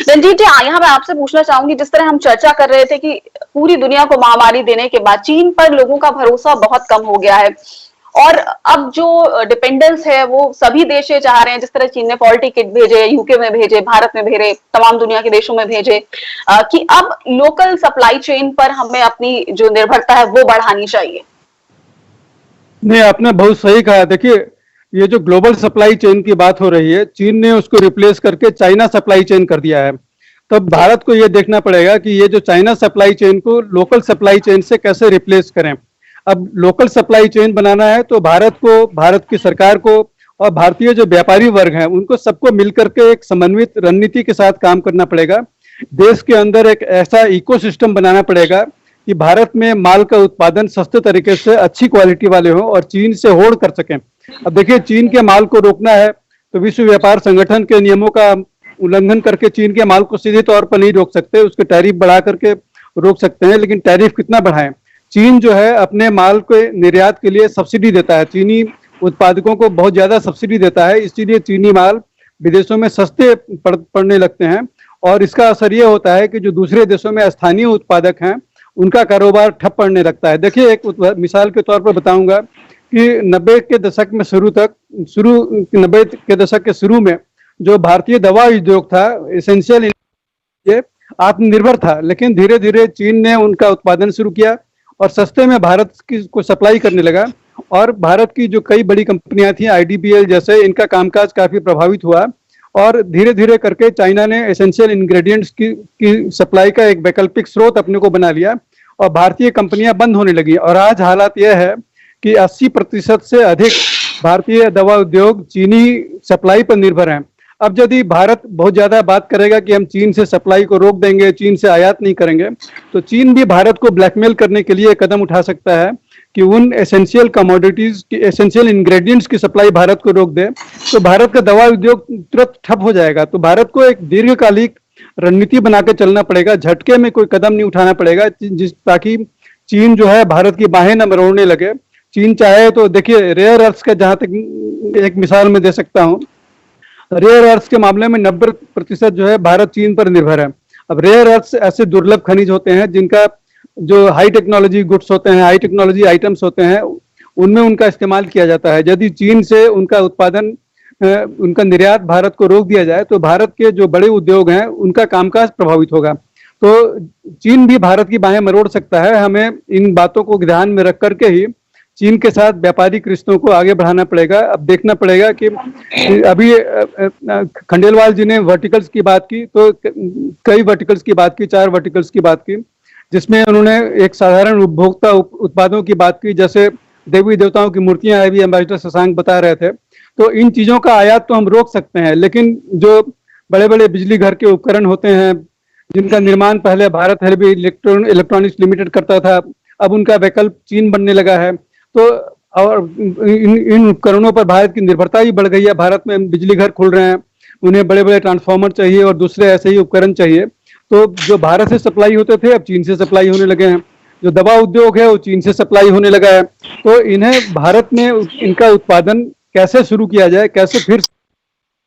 रंजीत जी, यहाँ मैं आपसे पूछना चाहूंगी, जिस तरह हम चर्चा कर रहे थे कि पूरी दुनिया को महामारी देने के बाद चीन पर लोगों का भरोसा बहुत कम हो गया है, और अब जो डिपेंडेंस है वो सभी देश ये चाह रहे हैं, जिस तरह चीन ने पॉलिटी किट भेजे, यूके में भेजे, भारत में भेजे, तमाम दुनिया के देशों में भेजे, कि अब लोकल सप्लाई चेन पर हमें अपनी जो निर्भरता है वो बढ़ानी चाहिए। नहीं, आपने बहुत सही कहा। देखिए, ये जो ग्लोबल सप्लाई चेन की बात हो रही है, चीन ने उसको रिप्लेस करके चाइना सप्लाई चेन कर दिया है। तब भारत को ये देखना पड़ेगा कि ये जो चाइना सप्लाई चेन को लोकल सप्लाई चेन से कैसे रिप्लेस करें। अब लोकल सप्लाई चेन बनाना है तो भारत को, भारत की सरकार को और भारतीय जो व्यापारी वर्ग हैं उनको सबको मिलकर के एक समन्वित रणनीति के साथ काम करना पड़ेगा। देश के अंदर एक ऐसा इकोसिस्टम बनाना पड़ेगा कि भारत में माल का उत्पादन सस्ते तरीके से अच्छी क्वालिटी वाले हो और चीन से होड़ कर सकें। अब देखिए, चीन के माल को रोकना है तो विश्व व्यापार संगठन के नियमों का उल्लंघन करके चीन के माल को सीधे तौर पर नहीं रोक सकते, उसके टैरिफ बढ़ा करके रोक सकते हैं, लेकिन टैरिफ कितना बढ़ाएं। चीन जो है अपने माल के निर्यात के लिए सब्सिडी देता है, चीनी उत्पादकों को बहुत ज्यादा सब्सिडी देता है, इसीलिए चीनी माल विदेशों में सस्ते पड़ने लगते हैं। और इसका असर ये होता है कि जो दूसरे देशों में स्थानीय उत्पादक हैं उनका कारोबार ठप पड़ने लगता है। देखिए, एक मिसाल के तौर पर बताऊंगा कि 90 के दशक में शुरू 90 के दशक के शुरू में जो भारतीय दवा उद्योग था, एसेंशियल, ये आत्मनिर्भर था, लेकिन धीरे धीरे चीन ने उनका उत्पादन शुरू किया और सस्ते में भारत की को सप्लाई करने लगा। और भारत की जो कई बड़ी कंपनियां थी, आईडीबीएल जैसे, इनका कामकाज काफी प्रभावित हुआ और धीरे धीरे करके चाइना ने एसेंशियल इंग्रेडिएंट्स की सप्लाई का एक वैकल्पिक स्रोत अपने को बना लिया और भारतीय कंपनियां बंद होने लगी। और आज हालात यह है कि 80% से अधिक भारतीय दवा उद्योग चीनी सप्लाई पर निर्भर हैं। अब यदि भारत बहुत ज्यादा बात करेगा कि हम चीन से सप्लाई को रोक देंगे, चीन से आयात नहीं करेंगे, तो चीन भी भारत को ब्लैकमेल करने के लिए कदम उठा सकता है कि उन एसेंशियल कमोडिटीज की, एसेंशियल इंग्रेडिएंट्स की सप्लाई भारत को रोक दे, तो भारत का दवा उद्योग तुरंत ठप हो जाएगा। तो भारत को एक दीर्घकालिक रणनीति बना के चलना पड़ेगा, झटके में कोई कदम नहीं उठाना पड़ेगा, ताकि चीन जो है भारत की बाहें न मरोड़ने लगे। चीन चाहे तो देखिए, रेयर अर्थ्स का जहां तक एक मिसाल मैं दे सकता हूं, रेयर अर्थ्स के मामले में 90% जो है भारत चीन पर निर्भर है। अब रेयर अर्थ्स ऐसे दुर्लभ खनिज होते हैं जिनका जो हाई टेक्नोलॉजी गुड्स होते हैं, हाई टेक्नोलॉजी आइटम्स होते हैं, उनमें उनका इस्तेमाल किया जाता है। यदि चीन से उनका उत्पादन, उनका निर्यात भारत को रोक दिया जाए तो भारत के जो बड़े उद्योग हैं उनका कामकाज प्रभावित होगा। तो चीन भी भारत की बाहें मरोड़ सकता है। हमें इन बातों को ध्यान में रख करके ही चीन के साथ व्यापारिक रिश्तों को आगे बढ़ाना पड़ेगा। अब देखना पड़ेगा कि अभी खंडेलवाल जी ने वर्टिकल्स की बात की, तो कई वर्टिकल्स की बात की, 4 वर्टिकल्स की बात की, जिसमें उन्होंने एक साधारण उपभोक्ता उत्पादों की बात की, जैसे देवी देवताओं की मूर्तियां, अभी एम्बेसडर शशांक बता रहे थे। तो इन चीजों का आयात तो हम रोक सकते हैं, लेकिन जो बड़े बड़े बिजली घर के उपकरण होते हैं जिनका निर्माण पहले भारत हेवी इलेक्ट्रॉनिक्स लिमिटेड करता था, अब उनका वैकल्प चीन बनने लगा है। तो और इन उपकरणों पर भारत की निर्भरता ही बढ़ गई है। भारत में बिजली घर खुल रहे हैं, उन्हें बड़े बड़े ट्रांसफार्मर चाहिए और दूसरे ऐसे ही उपकरण चाहिए। तो जो भारत से सप्लाई होते थे अब चीन से सप्लाई होने लगे हैं। जो दवा उद्योग है वो चीन से सप्लाई होने लगा है। तो इन्हें भारत में इनका उत्पादन कैसे शुरू किया जाए, कैसे फिर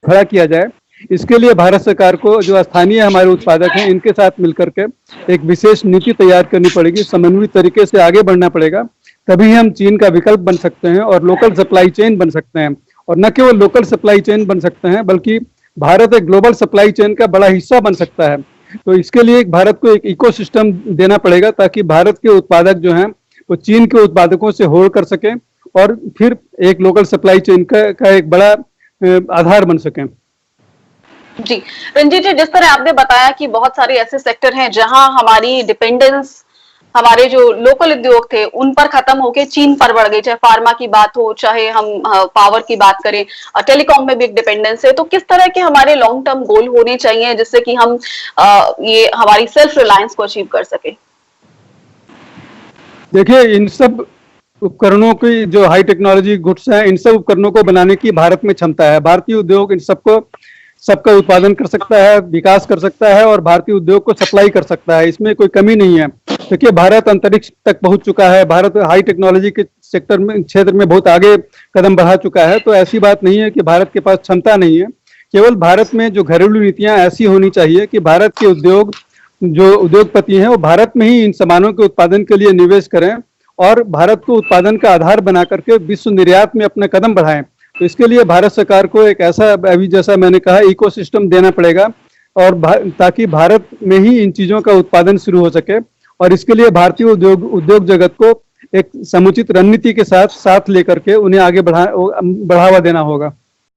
खड़ा किया जाए, इसके लिए भारत सरकार को, जो स्थानीय हमारे उत्पादक हैं, इनके साथ मिलकर के एक विशेष नीति तैयार करनी पड़ेगी, समन्वित तरीके से आगे बढ़ना पड़ेगा। तभी हम चीन का विकल्प बन सकते हैं और लोकल सप्लाई चेन बन सकते हैं। और न केवल लोकल सप्लाई चेन बन सकते हैं, बल्कि भारत एक ग्लोबल सप्लाई चेन का बड़ा हिस्सा बन सकता है। तो इसके लिए भारत को एक इकोसिस्टम देना पड़ेगा, ताकि भारत के उत्पादक जो हैं वो चीन के उत्पादकों से होड़ कर सकें और फिर एक लोकल सप्लाई चेन का एक बड़ा आधार बन सकें। जी रंजीत जी, जिस तरह आपने बताया कि बहुत सारे ऐसे सेक्टर हैं जहां हमारी डिपेंडेंस, हमारे जो लोकल उद्योग थे उन पर खत्म होके चीन पर बढ़ गई, चाहे फार्मा की बात हो, चाहे हम पावर की बात करें, टेलीकॉम में भी एक डिपेंडेंस है। तो किस तरह के हमारे लॉन्ग टर्म गोल होने चाहिए जिससे कि हम ये हमारी सेल्फ रिलायंस को अचीव कर सके? देखिए, इन सब उपकरणों की जो हाई टेक्नोलॉजी गुड्स हैं, इन सब उपकरणों को बनाने की भारत में क्षमता है। भारतीय उद्योग इन सबका उत्पादन कर सकता है, विकास कर सकता है और भारतीय उद्योग को सप्लाई कर सकता है, इसमें कोई कमी नहीं है। देखिए, भारत अंतरिक्ष तक पहुंच चुका है, भारत हाई टेक्नोलॉजी के क्षेत्र में बहुत आगे कदम बढ़ा चुका है। तो ऐसी बात नहीं है कि भारत के पास क्षमता नहीं है। केवल भारत में जो घरेलू नीतियां ऐसी होनी चाहिए कि भारत के उद्योग जो उद्योगपति हैं वो भारत में ही इन सामानों के उत्पादन के लिए निवेश करें और भारत को उत्पादन का आधार बना करके विश्व निर्यात में अपने कदम बढ़ाएं। तो इसके लिए भारत सरकार को एक ऐसा, अभी जैसा मैंने कहा, इकोसिस्टम देना पड़ेगा और ताकि भारत में ही इन चीजों का उत्पादन शुरू हो सके। और इसके लिए भारतीय उद्योग जगत को एक समुचित रणनीति के साथ लेकर के उन्हें आगे बढ़ावा देना होगा।